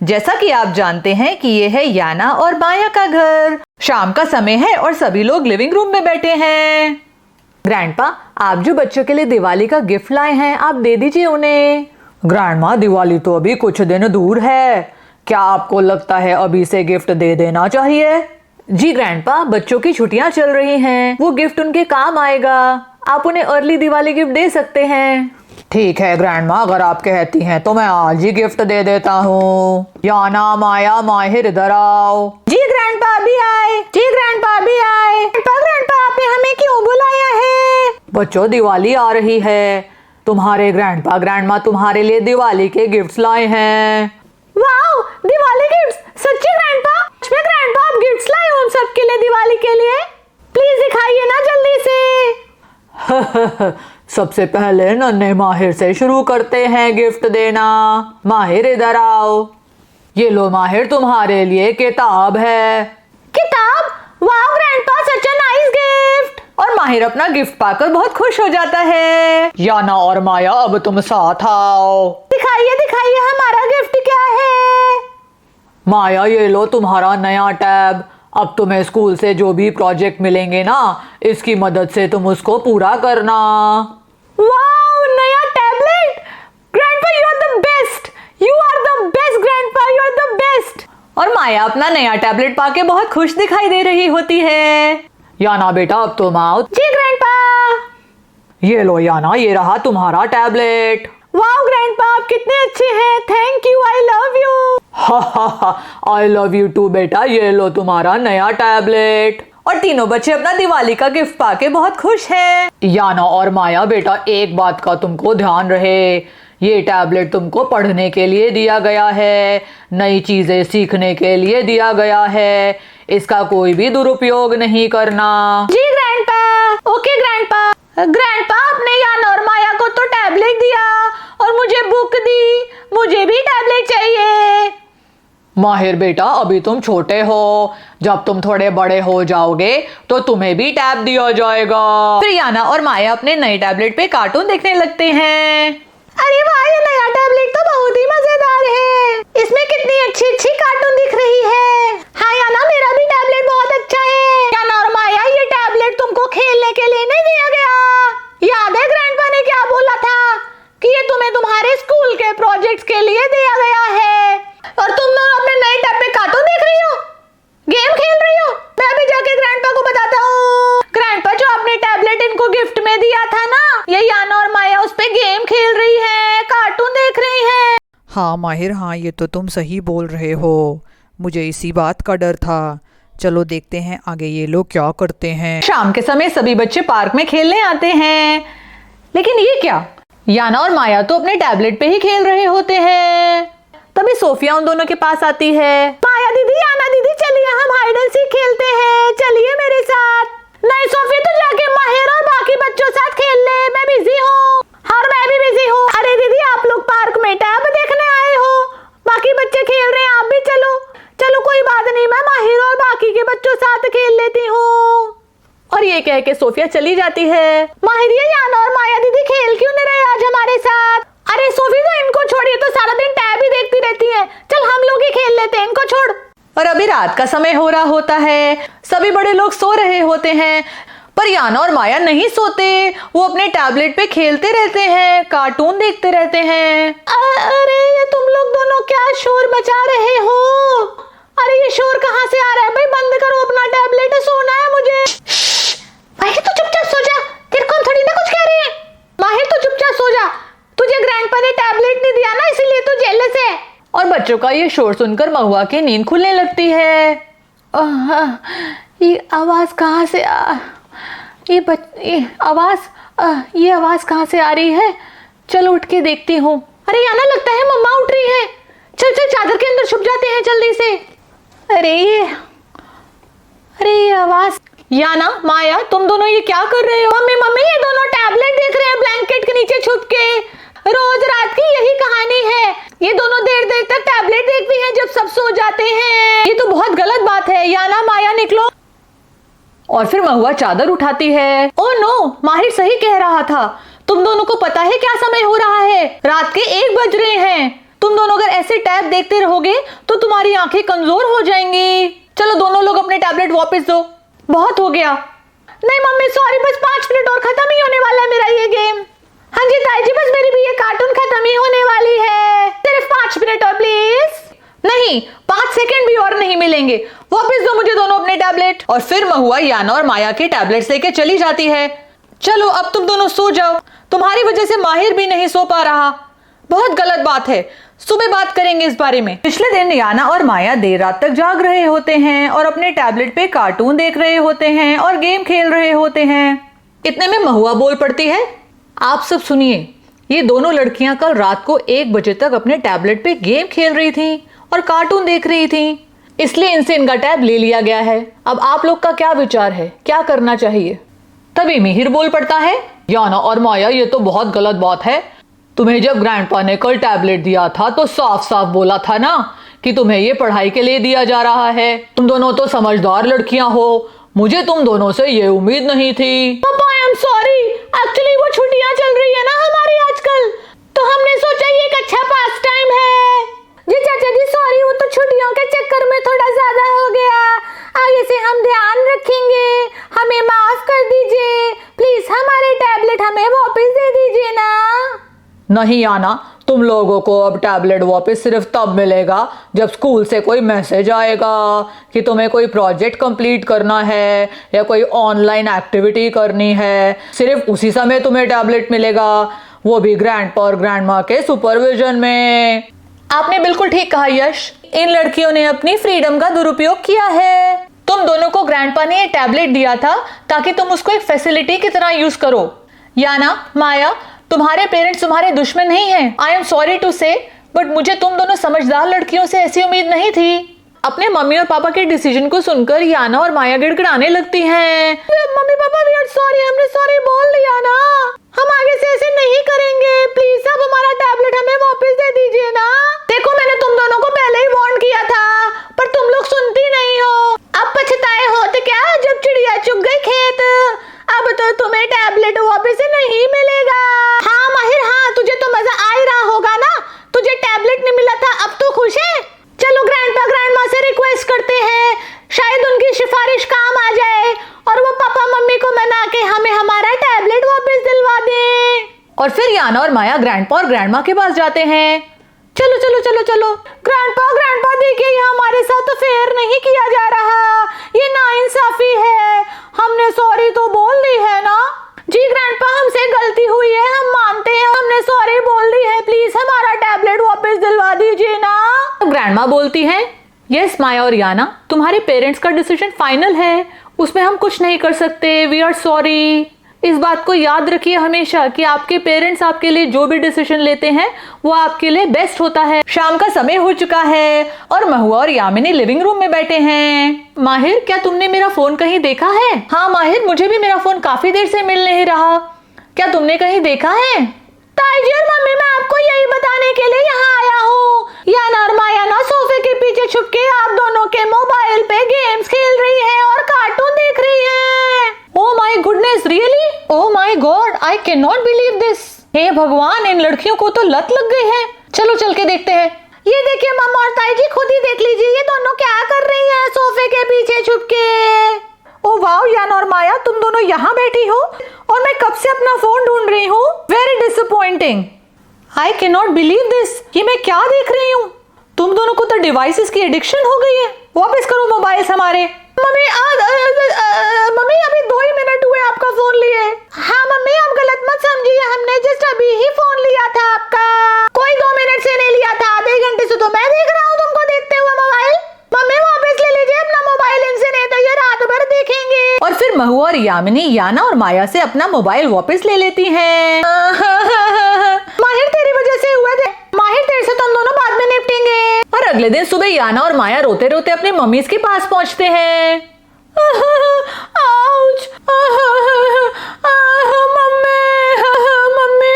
जैसा कि आप जानते हैं कि ये है याना और माया का घर। शाम का समय है और सभी लोग लिविंग रूम में बैठे हैं। ग्रैंडपा, आप जो बच्चों के लिए दिवाली का गिफ्ट लाए हैं, आप दे दीजिए उन्हें। ग्रैंडमा, दिवाली तो अभी कुछ दिन दूर है, क्या आपको लगता है अभी से गिफ्ट दे देना चाहिए? जी ग्रैंडपा, बच्चों की छुट्टियां चल रही हैं, वो गिफ्ट उनके काम आएगा। आप उन्हें अर्ली दिवाली गिफ्ट दे सकते हैं। ठीक है ग्रैंडमा, अगर आप कहती हैं तो मैं आज ही गिफ्ट दे देता हूँ। याना, माया, माहिर, इधर आओ। जी ग्रैंडपा, अभी आए। जी ग्रैंडपा, अभी आए। ग्रैंडपा, आपने हमें क्यों बुलाया है? बच्चों, दिवाली आ रही है, तुम्हारे ग्रैंडपा ग्रैंडमा तुम्हारे लिए दिवाली के गिफ्ट्स लाए हैं। Wow, Diwali gifts! सच्ची ग्रैंडपा? ग्रैंडपा, आप गिफ्ट्स लाए हो हम सबके लिए दिवाली के लिए? प्लीज दिखाइए ना जल्दी से। सबसे पहले नन्हे माहिर से शुरू करते हैं गिफ्ट देना। माहिर, इधर आओ। ये लो माहिर, तुम्हारे लिए किताब है। किताब? Wow grandpa, such a nice gift. और माहिर अपना गिफ्ट पाकर बहुत खुश हो जाता है। याना और माया, अब तुम साथ आओ। दिखाइए दिखाइए, हमारा गिफ्ट क्या है? माया, ये लो तुम्हारा नया टैब। अब तुम्हें स्कूल से जो भी प्रोजेक्ट मिलेंगे ना, इसकी मदद से तुम उसको पूरा करना। वाओ, नया tablet! Grandpa, you are the best. You are the best grandpa, you are the best. और माया अपना नया टैबलेट पाके बहुत खुश दिखाई दे रही होती है। याना बेटा, अब तुम आओ। जी ग्रैंडपा। ये लो याना, ये रहा तुम्हारा टैबलेट। वाओ ग्रैंडपा, आप कितने अच्छे हैं। Thank you, I love you. I love you too बेटा, ये लो तुम्हारा नया टैबलेट। और तीनों बच्चे अपना दिवाली का गिफ्ट पाके बहुत खुश हैं। याना और माया बेटा, एक बात का तुमको ध्यान रहे, ये टैबलेट तुमको पढ़ने के लिए दिया गया है, नई चीजें सीखने के लिए दिया गया है, इसका कोई भी दुरुपयोग नहीं करना। जी ग्रैंडपा। Okay grandpa. ग्रैंडपा, आपने याना और माया को तो टैबलेट दिया और मुझे बुक दी, मुझे भी टैबलेट चाहिए। माहिर बेटा, अभी तुम छोटे हो, जब तुम थोड़े बड़े हो जाओगे तो तुम्हें भी टैब दिया जाएगा। फिर याना और माया अपने नए टैबलेट पे कार्टून देखने लगते हैं। अरे वाह, ये नया टैबलेट तो बहुत ही मजेदार है, इसमें कितनी अच्छी अच्छी कार्टून दिख रही है। हाँ याना, मेरा भी टैबलेट बहुत अच्छा है। याना और माया, ये टैबलेट तुमको खेलने के लिए नहीं दिया गया। याद है ग्रैंडपा ने क्या बोला था कि ये तुम्हें तुम्हारे स्कूल के प्रोजेक्ट्स के लिए दिया गया है। और तुम दोनों अपने नए टैब पे कार्टून देख रही हो, गेम खेल रही हो। मैं अभी जाके ग्रैंडपा को बताता हूँ। ग्रैंडपा, जो आपने टैबलेट इनको गिफ्ट में दिया था ना, ये याना और माया उस पे गेम खेल रही है, कार्टून देख रही है। हाँ माहिर, हाँ ये तो तुम सही बोल रहे हो, मुझे इसी बात का डर था। चलो देखते हैं आगे ये लोग क्या करते हैं। शाम के समय सभी बच्चे पार्क में खेलने आते हैं, लेकिन ये क्या, याना और माया तो अपने टैबलेट पे ही खेल रहे होते हैं। तभी सोफिया उन दोनों के पास आती है। माया दीदी, याना दीदी, चलिए हम हाइड एंड सीक खेलते हैं, चलिए मेरे साथ। नहीं सोफिया, तो जाके माहिर और बाकी बच्चों साथ खेल ले, मैं बिजी हूँ। और मैं भी बिजी हूँ। अरे दीदी, आप लोग पार्क में टैब देखने आए हो, बाकी बच्चे खेल रहे हैं, आप भी चलो। चलो कोई बात नहीं, मैं माहिर और बाकी के बच्चों साथ खेल लेती हूँ। और ये कह के सोफिया चली जाती है। माहिर, ये याना और माया दीदी खेल क्यों नहीं रहे आज हमारे साथ? अरे सोफी, तो इनको छोड़िए, तो सारा दिन टैब ही देखती रहती है, चल हम लोग ही खेल लेते हैं, इनको छोड़। और अभी रात का समय हो रहा होता है, सभी बड़े लोग सो रहे होते हैं, पर याना और माया नहीं सोते, वो अपने टैबलेट पे खेलते रहते हैं, कार्टून देखते रहते हैं। अरे ये तुम लोग दोनों क्या शोर मचा रहे हो? अरे ये शोर कहाँ से आ रहा है? भाई बंद करो अपना टैबलेट, सोना है मुझे। माहिर, तो चुपचाप सो जा, तेरे को हम थोड़ी ना कुछ कह रहे हैं। माहिर, तो चुपचाप सो जा, तुझे ग्रैंडपा ने टैबलेट नहीं दिया ना, इसीलिए तू जेलस है। और बच्चों का ये शोर सुनकर महुआ की नींद खुलने लगती है। ये आवाज कहाँ से ये आवाज कहाँ से आ रही है? चलो उठ के देखती हूँ। अरे याना, लगता है मम्मा उठ रही है, चल चल चादर के अंदर छुप जाते हैं जल्दी से। अरे ये आवाज। याना, माया, तुम दोनों ये क्या कर रहे हो? मम्मी, ये दोनों टैबलेट देख रहे हैं ब्लैंकेट के नीचे छुप के। रोज रात की यही कहानी है, ये दोनों देर देर तक टैबलेट देखती हैं जब सब सो जाते हैं। ये तो बहुत गलत बात है। याना, माया, निकलो। और फिर महुआ चादर उठाती है। ओह नो, माहिर सही कह रहा था, तुम दोनों को पता है क्या समय हो रहा है? रात के 1 बज रहे हैं। तुम दोनों अगर ऐसे टैब देखते रहोगे तो तुम्हारी आंखें कमजोर हो जाएंगी। चलो दोनों लोग अपने टैबलेट वापस दो, बहुत हो गया। नहीं मम्मी सॉरी, बस 5 मिनट और खत्म ही होने वाला है मेरा ये गेम। हाँ जी ताई जी, बस मेरी भी ये कार्टून खत्म ही होने वाली है, सिर्फ 5 मिनट और प्लीज। नहीं, 5 सेकंड भी और नहीं मिलेंगे, वापस दो मुझे दोनों अपने टैबलेट। और फिर महुआ याना और माया के टैबलेट्स लेके चली जाती है। चलो अब तुम दोनों सो जाओ, तुम्हारी वजह से माहिर भी नहीं सो पा रहा, बहुत गलत बात है, सुबह बात करेंगे इस बारे में। पिछले दिन याना और माया देर रात तक जाग रहे होते हैं और अपने टैबलेट पे कार्टून देख रहे होते हैं और गेम खेल रहे होते हैं। इतने में महुआ बोल पड़ती है, आप सब सुनिए, ये दोनों लड़कियां कल रात को 1 बजे तक अपने टैबलेट पे गेम खेल रही थी और कार्टून देख रही थी, इसलिए इनसे इनका टैब ले लिया गया है। अब आप लोग का क्या विचार है, क्या करना चाहिए? तभी मिहिर बोल पड़ता है, याना और माया ये तो बहुत गलत बात है, तुम्हें जब ग्रैंडपा ने कल टैबलेट दिया था तो साफ साफ बोला था ना कि तुम्हें ये पढ़ाई के लिए दिया जा रहा है। तुम दोनों तो समझदार लड़कियां हो, मुझे तुम दोनों से ये उम्मीद नहीं थी। पापा आई एम सॉरी, एक्चुअली वो छुट्टियां चल रही है ना हमारी आजकल, तो हमने सोचा ये एक अच्छा पास टाइम है। जी चाचा जी सॉरी, वो तो छुट्टियों के चक्कर में थोड़ा ज्यादा हो गया, आगे से हम ध्यान रखेंगे, हमें माफ कर दीजिए, प्लीज हमारे टैबलेट हमें वापस दे दीजिए ना। नहीं आना, तुम लोगों को अब टैबलेट वापस सिर्फ तब मिलेगा जब स्कूल से कोई मैसेज आएगा कि तुम्हें कोई प्रोजेक्ट कंप्लीट करना है या कोई ऑनलाइन एक्टिविटी करनी है, सिर्फ उसी समय तुम्हें टैबलेट मिलेगा, वो भी ग्रैंडपा और ग्रैंडमा के सुपरविजन में। आपने बिल्कुल ठीक कहा यश, इन लड़कियों ने अपनी फ्रीडम का दुरुपयोग किया है। तुम दोनों को ग्रैंडपा ने ये टैबलेट दिया था ताकि तुम उसको एक फैसिलिटी की तरह यूज करो। याना, माया, तुम्हारे पेरेंट्स तुम्हारे दुश्मन नहीं हैं। आई एम सॉरी टू से, बट मुझे तुम दोनों समझदार लड़कियों से ऐसी उम्मीद नहीं थी। अपने मम्मी और पापा के डिसीजन को सुनकर याना और माया गिड़गिड़ाने लगती हैं। Mummy papa we are sorry, हमने सॉरी बोल दिया ना, हम आगे से ऐसे नहीं करेंगे, प्लीज अब हमारा टैबलेट हमें वापस दे दीजिए ना। देखो मैंने तुम दोनों को पहले ही वार्न किया था, पर तुम लोग सुनती नहीं हो। अब पछताए होते क्या जब चिड़िया चुग गई खेत, अब तो तुम्हें टैबलेट वापस नहीं मिलेगा। हाँ माहिर, हाँ तुझे तो मजा आ ही रहा होगा ना, तुझे टैबलेट नहीं मिला था, अब तो खुश है। चलो ग्रैंडपा ग्रैंडमा से रिक्वेस्ट करते हैं, शायद उनकी सिफारिश काम आ जाए और वो पापा मम्मी को मना के हमें हमारा टैबलेट वापस दिलवा दे। और फिर याना और माया ग्रैंडपा और ग्रैंडमा के पास जाते हैं। चलो चलो चलो चलो, ग्रैंडपा देखिए, ये हमारे साथ फेयर नहीं किया जा रहा, ये नाइंसाफी है, हमने सॉरी तो बोल दी है ना। जी ग्रैंडपा, हमसे गलती हुई है, हम मानते हैं, हमने सॉरी बोल दी है, प्लीज हमारा टैबलेट वापस दिलवा दीजिए ना। ग्रैंडमा बोलती हैं, यस माया और याना, तुम्हारे पेरेंट्स का डिसीजन फाइनल है, उसमें हम कुछ नहीं कर सकते, वी आर सॉरी। इस बात को याद रखिए हमेशा कि आपके पेरेंट्स आपके लिए जो भी डिसीजन लेते हैं वो आपके लिए बेस्ट होता है। शाम का समय हो चुका है और महुआ और यामिनी लिविंग रूम में बैठे हैं। माहिर, क्या तुमने मेरा फोन कहीं देखा है? हाँ माहिर, मुझे भी मेरा फोन काफी देर से मिल नहीं रहा, क्या तुमने कहीं देखा है? ताई जी और मम्मी, मैं आपको यही बताने के लिए यहाँ आया हूँ, याना और माया ना सोफे के पीछे छुप के आप दोनों के मोबाइल पे गेम्स खेल रही है और कार्टून देख रही है। Oh my goodness, really? Oh my god, I can not believe this. हे भगवान, इन लड़कियों को तो लत लग गई है। चलो चल के देखते हैं। ये देखिए मम्मा और ताई जी, खुद ही देख लीजिए, ये दोनों क्या कर रही हैं सोफे के पीछे छुप के। ओह वाओ, याना और माया, तुम दोनों यहाँ बैठी हो और मैं कब से अपना फोन ढूंढ रही हूँ। Very disappointing, I can not believe this. ये मैं क्या देख रही हूँ? तुम दोनों को तो डिवाइसेस की एडिक्शन हो गई है। वापस करो मोबाइल्स हमारे। मम्मी मम्मी, अभी 2 ही मिनट हुए आपका फोन लिए। हाँ मम्मी, आप गलत मत समझिए, हमने जस्ट अभी ही फोन लिया था आपका, कोई 2 मिनट से नहीं लिया था, आधे घंटे से तो मैं देख रहा हूँ तुमको देखते हुए मोबाइल। मम्मी वापस ले लीजिए अपना मोबाइल इनसे, नहीं तो ये रात भर देखेंगे। और फिर महुआ और यामिनी याना और माया से अपना मोबाइल वापस ले लेती हैं। माहिर, तेरी वजह से हुआ थे। माहिर, तेरे से तुम दोनों बाद में निपटेंगे। और अगले दिन सुबह याना और माया रोते रोते अपने मम्मी के पास पहुंचते हैं। Ouch, mummy.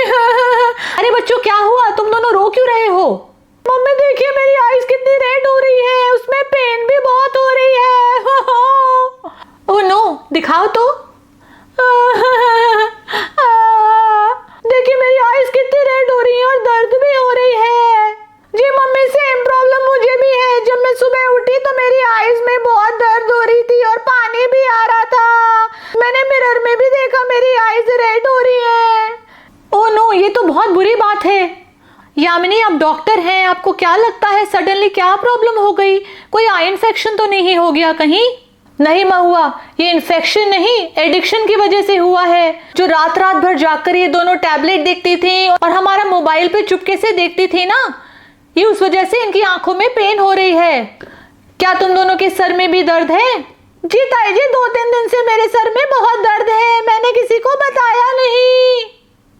अरे बच्चों, क्या हुआ? तुम दोनों रो क्यों रहे हो? मम्मी देखिए, मेरी आईज कितनी रेड हो रही है, उसमें पेन भी बहुत हो रही है। ओह नो, दिखाओ तो। देखिए मेरी आईज कितनी रेड हो रही है और दर्द भी हो रही है। जी यामिनी, आप डॉक्टर हैं, आपको क्या लगता है सडनली क्या प्रॉब्लम हो गई? कोई आई इन्फेक्शन तो नहीं हो गया कहीं? नहीं महुआ, ये इन्फेक्शन नहीं, एडिक्शन की वजह से हुआ है। जो रात रात भर जाकर ये दोनों टैबलेट देखती थी और हमारा मोबाइल पे चुपके से देखती थी ना, ये उस वजह से इनकी आंखों में पेन हो रही है। क्या तुम दोनों के सर में भी दर्द है? जी ताई जी, 2-3 दिन से मेरे सर में बहुत दर्द है, मैंने किसी को बताया नहीं।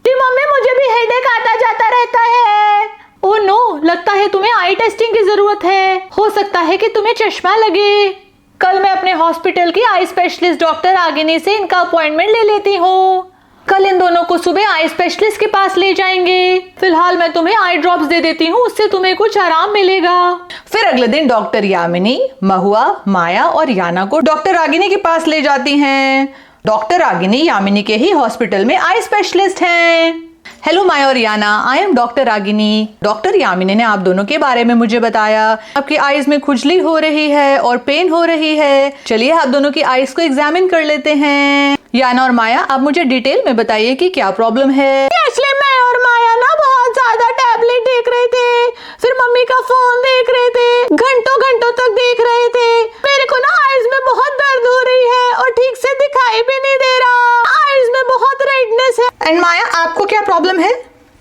जी मम्मी, मुझे भी हेडेक आता जाता रहता है। ओह नो, लगता है तुम्हें आई टेस्टिंग की जरूरत है। हो सकता है कि तुम्हें चश्मा लगे। कल मैं अपने हॉस्पिटल की आई स्पेशलिस्ट डॉक्टर आगिनी से इनका अपॉइंटमेंट ले लेती हूँ। कल इन दोनों को सुबह आई स्पेशलिस्ट के पास ले जाएंगे। फिलहाल मैं तुम्हें आई ड्रॉप्स दे देती हूँ, उससे तुम्हें कुछ आराम मिलेगा। फिर अगले दिन डॉक्टर यामिनी, महुआ, माया और याना को डॉक्टर आगिनी के पास ले जाती हैं। डॉक्टर आगिनी यामिनी के ही हॉस्पिटल में आई स्पेशलिस्ट हैं। हेलो माया और Yana, I am doctor Agini. Doctor Yamini ने आप दोनों के बारे में मुझे बताया। आपकी आईज में खुजली हो रही है और पेन हो रही है। चलिए आप दोनों की आईज को एग्जामिन कर लेते हैं। याना और माया, आप मुझे डिटेल में बताइए कि क्या प्रॉब्लम है। एक्चुअली मैं और माया ना बहुत ज्यादा टैबलेट देख रहे थे, फिर मम्मी का फोन देख रहे थे, घंटों घंटों तक देख रहे थे। मेरे को ना आईज में बहुत दर्द हो रही है और ठीक से दिखाई भी नहीं दे रहा। आईज में बहुत रेडनेस है। एंड माया, आपको क्या प्रॉब्लम है?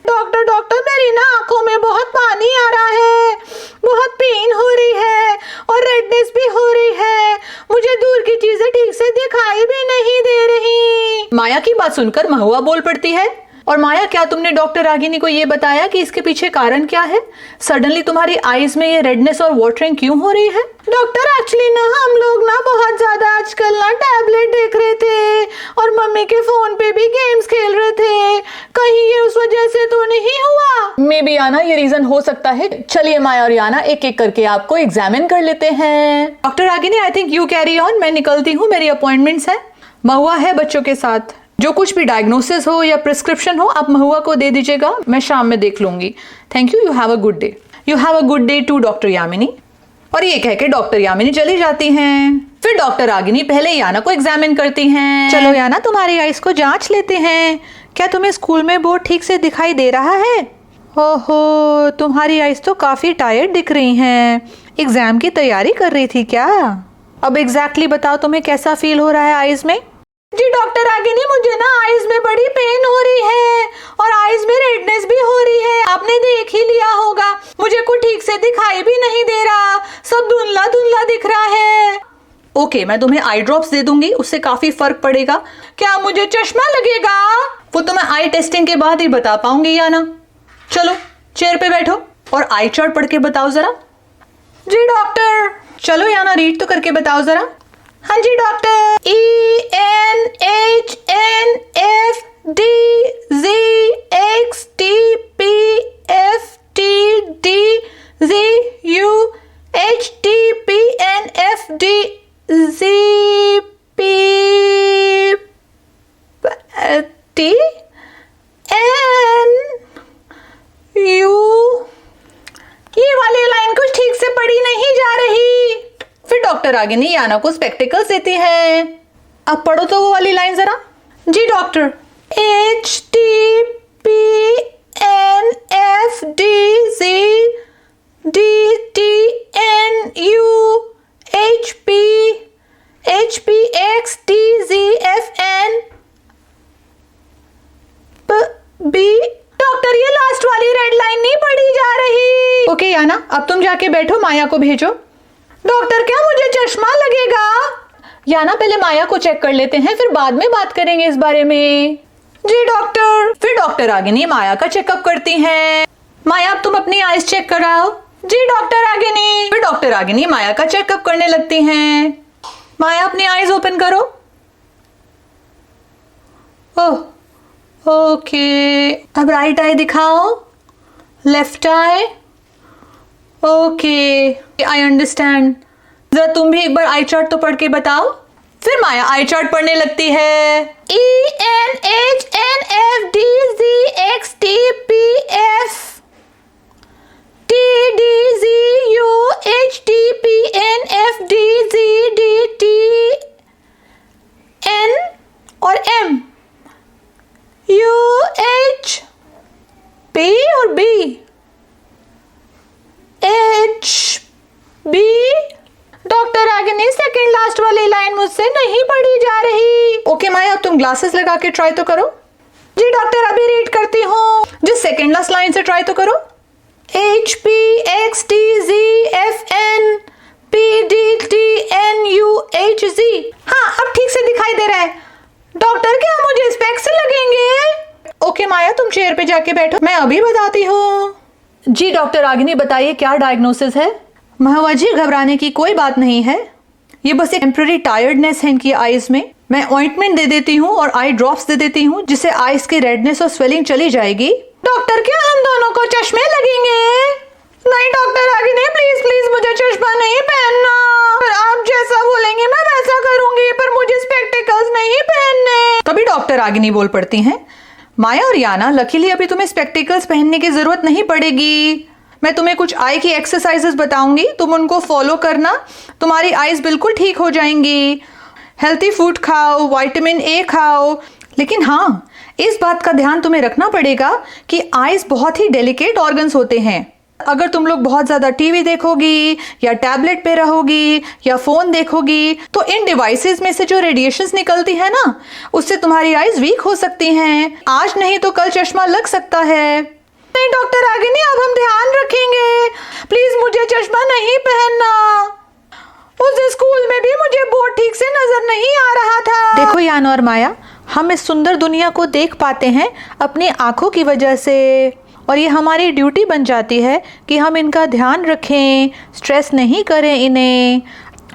डॉक्टर मेरी ना आंखों में बहुत पानी आ रहा है, बहुत पेन हो रही है और रेडनेस भी हो रही है। मुझे दूर की चीजें ठीक से दिखाई भी नहीं दे रही। माया की बात सुनकर महुआ बोल पड़ती है, और माया, क्या तुमने डॉक्टर आगिनी को ये बताया कि इसके पीछे कारण क्या है? सडनली तुम्हारी आईज में ये रेडनेस और वाटरिंग क्यों हो रही है? डॉक्टर, एक्चुअली ना हम लोग ना बहुत ज्यादा आजकल ना टैबलेट देख रहे थे और मम्मी के फोन पे भी गेम्स खेल रहे थे। कहीं ये उस वजह से तो नहीं हुआ? मे बी याना, ये रीजन हो सकता है। चलिए माया और याना, एक एक करके आपको एग्जामिन कर लेते हैं। Doctor Agini, I think you carry on, मैं निकलती हूँ, मेरी अपॉइंटमेंट्स है। महुआ है बच्चों के साथ। जो कुछ भी डायग्नोसिस हो या प्रिस्क्रिप्शन हो आप महुआ को दे दीजिएगा, मैं शाम में देख लूंगी। Thank you, you have a good day. You have a good day too doctor Yamini. और ये कह के डॉक्टर यामिनी चली जाती हैं। फिर डॉक्टर आगिनी पहले याना को एग्जामिन करती हैं। चलो याना, तुम्हारी आईज को जांच लेते हैं। क्या तुम्हें स्कूल में बोर्ड ठीक से दिखाई दे रहा है? ओहो, तुम्हारी आईज तो काफी टायर्ड दिख रही हैं। एग्जाम की तैयारी कर रही थी क्या? अब एग्जैक्टली बताओ, तुम्हें कैसा फील हो रहा है आईज में? जी डॉक्टर आगिनी, मुझे ना आईज में बड़ी पेन हो रही है और आईज में रेडनेस भी हो रही है। आपने देख ही लिया होगा, मुझे कुछ ठीक से दिखाई भी नहीं दे रहा, सब धुंधला धुंधला दिख रहा है। ओके, मैं तुम्हें आई ड्रॉप्स दे दूंगी, उससे काफी फर्क पड़ेगा। क्या मुझे चश्मा लगेगा? वो तो मैं आई टेस्टिंग के बाद ही बता पाऊंगी याना। चलो चेयर पे बैठो और आई चार्ट पढ़ के बताओ जरा। जी डॉक्टर। चलो याना, रीड तो करके बताओ जरा। हाँ जी डॉक्टर। ये वाली लाइन कुछ ठीक से पढ़ी नहीं जा रही। फिर डॉक्टर आगिनी याना को स्पेक्टिकल्स देती है। अब पढ़ो तो वो वाली लाइन जरा। जी डॉक्टर। डॉक्टर, ये लास्ट वाली रेड लाइन नहीं पढ़ी जा रही। ओके याना, अब तुम जाके बैठो, माया को भेजो। डॉक्टर, क्या मुझे चश्मा लगेगा? याना, पहले माया को चेक कर लेते हैं, फिर बाद में बात करेंगे इस बारे में। जी डॉक्टर। फिर डॉक्टर आगिनी माया का चेकअप करती हैं। माया, अब तुम अपनी आईज चेक कराओ। जी डॉक्टर आगिनी। फिर डॉक्टर आगिनी माया का चेकअप करने लगती हैं। माया, अपनी आईज ओपन करो। ओह, ओके, अब राइट आई दिखाओ, left I. Okay, I understand. जरा तुम भी एक बार आई चार्ट तो पढ़ के बताओ। फिर माया आई चार्ट पढ़ने लगती है। ENHNFDZXTPF TDZUHDPNFDZDTN और M UH P और B सेकंड लास्ट वाली लाइन मुझसे नहीं पढ़ी जा रही। ओके माया, अब तुम ग्लासेस लगा के ट्राई तो करो। जी डॉक्टर, अभी रीड करती हूँ। जो सेकंड लास्ट लाइन से ट्राई तो करो। HPXTZFNPDTNUHZ। हाँ, अब ठीक से दिखाई दे रहा है। डॉक्टर, क्या मुझे स्पेक्स लगेंगे? ओके माया, तुम चेयर पे जाके बैठो, मैं अभी बताती हूँ। जी डॉक्टर रागिनी, बताइए क्या डायग्नोसिस है? महवा जी, घबराने की कोई बात नहीं है, ये बस एक टेम्पररी टायर्डनेस है इनकी आईज में। मैं ऑइंटमेंट दे देती हूँ और आई ड्रॉप्स दे देती हूँ, जिससे आईज की रेडनेस और स्वेलिंग चली जाएगी। डॉक्टर, क्या हम दोनों को चश्मे लगेंगे? नहीं डॉक्टर रागिनी, प्लीज प्लीज मुझे चश्मा नहीं पहनना। आप जैसा बोलेंगे मैं वैसा करूंगी, पर मुझे स्पेक्टिकल्स नहीं पहनने। तभी डॉक्टर रागिनी बोल पड़ती हैं, माया और याना, लकीली अभी तुम्हें स्पेक्टिकल्स पहनने की जरूरत नहीं पड़ेगी। मैं तुम्हें कुछ आई की एक्सरसाइजेस बताऊंगी, तुम उनको फॉलो करना, तुम्हारी आईज बिल्कुल ठीक हो जाएंगी। हेल्थी फूड खाओ, विटामिन ए खाओ, लेकिन हाँ, इस बात का ध्यान तुम्हें रखना पड़ेगा कि आईज बहुत ही डेलिकेट ऑर्गन्स होते हैं। अगर तुम लोग बहुत ज़्यादा टीवी देखोगी या टैबलेट पे रहोगी या फ़ोन देखोगी, तो इन डिवाइसेस में से जो रेडिएशंस निकलती है ना, उससे तुम्हारी आईज वीक हो सकती हैं। आज नहीं तो कल चश्मा लग सकता है। नहीं डॉक्टर रागिनी, अब हम ध्यान रखेंगे, प्लीज मुझे चश्मा नहीं पहनना। उस स्कूल में भी मुझे बोर्ड ठीक से नजर नहीं आ रहा था। देखो याना और माया, हम इस सुंदर दुनिया को देख पाते हैं अपनी आंखों की वजह से, और ये हमारी ड्यूटी बन जाती है कि हम इनका ध्यान रखें, स्ट्रेस नहीं करें इन्हें।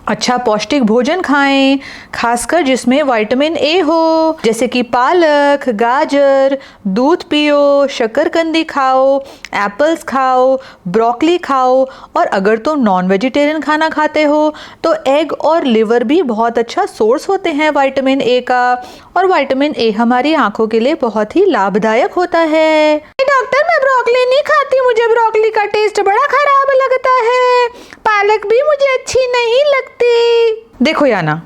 अच्छा पौष्टिक भोजन खाएं, खासकर जिसमें विटामिन ए हो, जैसे कि पालक, गाजर, दूध पियो, शकरकंदी खाओ, एप्पल्स खाओ, ब्रोकली खाओ, और अगर तुम नॉन वेजिटेरियन खाना खाते हो तो एग और लिवर भी बहुत अच्छा सोर्स होते हैं विटामिन ए का, और विटामिन ए हमारी आंखों के लिए बहुत ही लाभदायक होता है। डॉक्टर, मैं ब्रोकली नहीं खाती, मुझे ब्रोकली का टेस्ट बड़ा खराब लगता है, पालक भी मुझे अच्छी नहीं लगती। देखो याना,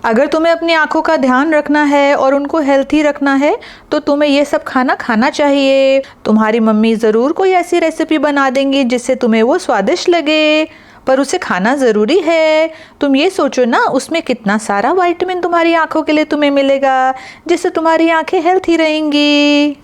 अगर तुम्हें अपनी आंखों का ध्यान रखना है और उनको हेल्थी रखना है तो तुम्हें ये सब खाना खाना चाहिए। तुम्हारी मम्मी ज़रूर कोई ऐसी रेसिपी बना देंगी जिससे तुम्हें वो स्वादिष्ट लगे, पर उसे खाना ज़रूरी है। तुम ये सोचो ना, उसमें कितना सारा विटामिन तुम्हारी आंखों के लिए तुम्हें मिलेगा, जिससे तुम्हारी आंखें हेल्थी रहेंगी।